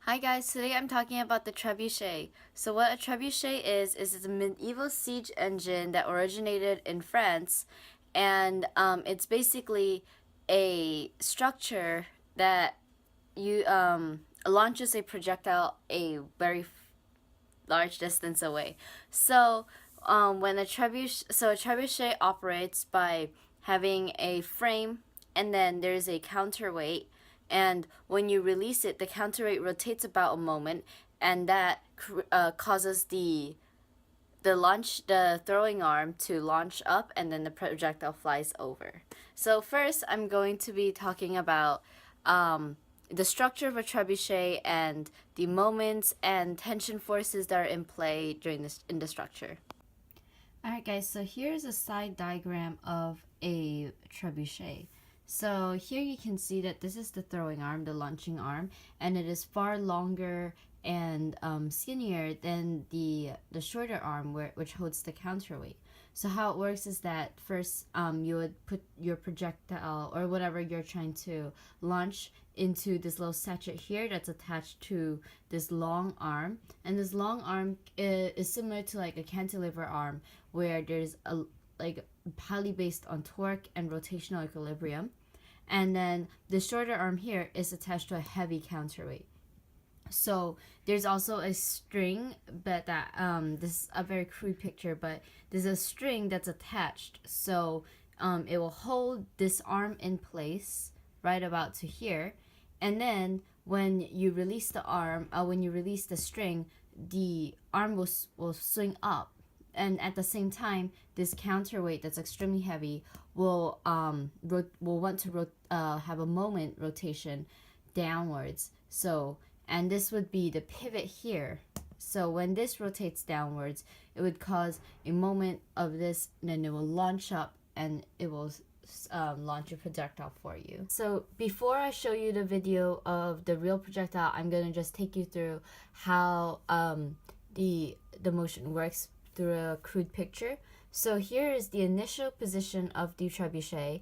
Hi guys, today I'm talking about the trebuchet. So what a trebuchet is it's a medieval siege engine that originated in France, and it's basically a structure that you launches a projectile a very large distance away. So a trebuchet operates by having a frame, and then there's a counterweight, and when you release it, the counterweight rotates about a moment, and that causes the throwing arm to launch up, and then the projectile flies over. So first, I'm going to be talking about the structure of a trebuchet and the moments and tension forces that are in play in the structure. Alright guys, so here's a side diagram of a trebuchet. So here you can see that this is the throwing arm, the launching arm, and it is far longer and skinnier than the shorter arm which holds the counterweight. So how it works is that first you would put your projectile or whatever you're trying to launch into this little sachet here that's attached to this long arm, and this long arm is similar to like a cantilever arm where there's a highly based on torque and rotational equilibrium, and then the shorter arm here is attached to a heavy counterweight. So there's also a string, but that this is a very crude picture, but there's a string that's attached, so it will hold this arm in place right about to here, and then when you release the arm, when you release the string, the arm will swing up, and at the same time, this counterweight that's extremely heavy will want to have a moment rotation downwards. So, and this would be the pivot here. So when this rotates downwards, it would cause a moment of this, and then it will launch up, and it will launch a projectile for you. So before I show you the video of the real projectile, I'm gonna just take you through how the motion works through a crude picture. So here is the initial position of the trebuchet.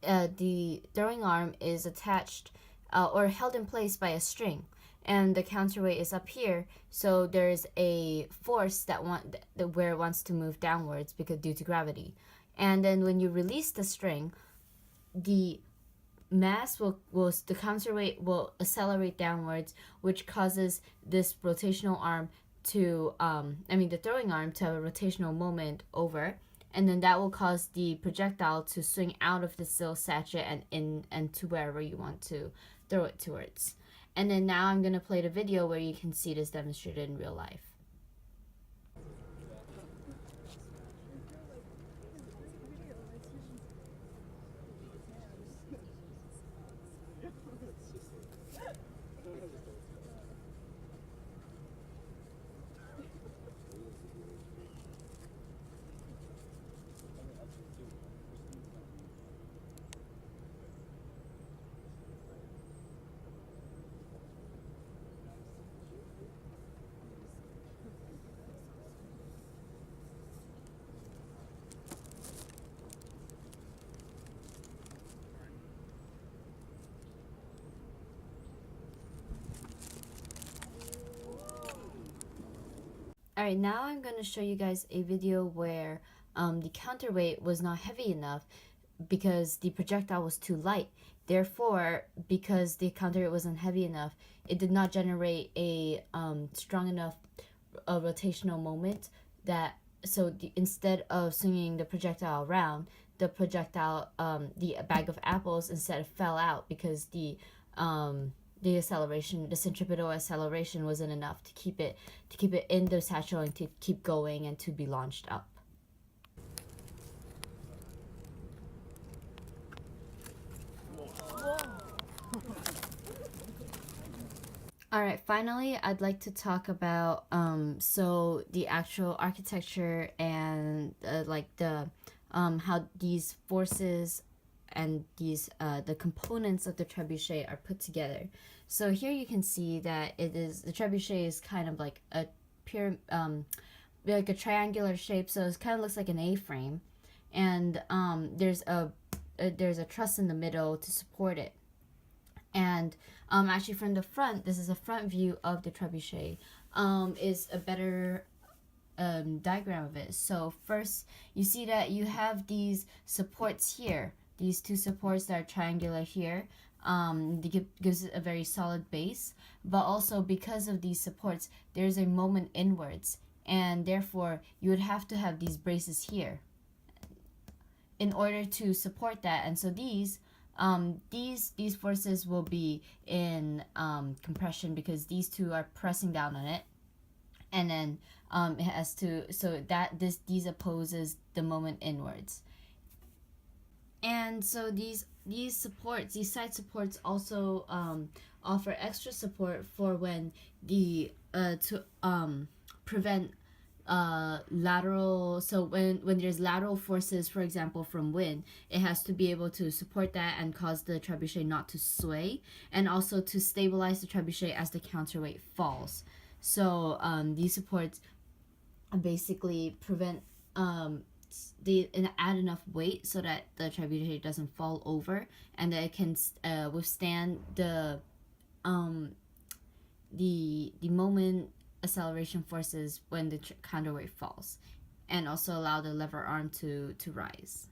The throwing arm is attached or held in place by a string, and the counterweight is up here, so there's a force where it wants to move downwards because due to gravity. And then when you release the string, the counterweight will accelerate downwards, which causes this rotational arm to the throwing arm to have a rotational moment over, and then that will cause the projectile to swing out of this little sachet and to wherever you want to throw it towards. And then now I'm going to play the video where you can see this demonstrated in real life. Alright, now I'm going to show you guys a video where the counterweight was not heavy enough because the projectile was too light. Therefore, because the counterweight wasn't heavy enough, it did not generate a strong enough rotational moment instead of swinging the projectile around, the bag of apples instead fell out because the acceleration, the centripetal acceleration wasn't enough to keep it in the satchel and to keep going and to be launched up. Alright, finally, I'd like to talk about the actual architecture and how these forces and these the components of the trebuchet are put together. So here you can see that the trebuchet is kind of like a like a triangular shape, so it kind of looks like an A-frame, and there's a truss in the middle to support it. And actually from the front, this is a front view of the trebuchet, is a better diagram of it. So first, you see that you have these supports here, these two supports that are triangular here. It gives it a very solid base, but also because of these supports, there's a moment inwards, and therefore you would have to have these braces here in order to support that. And so these forces will be in compression because these two are pressing down on it, and then it has to, so that these opposes the moment inwards. And so these supports, these side supports also offer extra support for when the to prevent lateral, so when there's lateral forces, for example from wind, it has to be able to support that and cause the trebuchet not to sway, and also to stabilize the trebuchet as the counterweight falls. So these supports basically prevent they add enough weight so that the trebuchet doesn't fall over, and that it can withstand the moment acceleration forces when the counterweight falls, and also allow the lever arm to rise.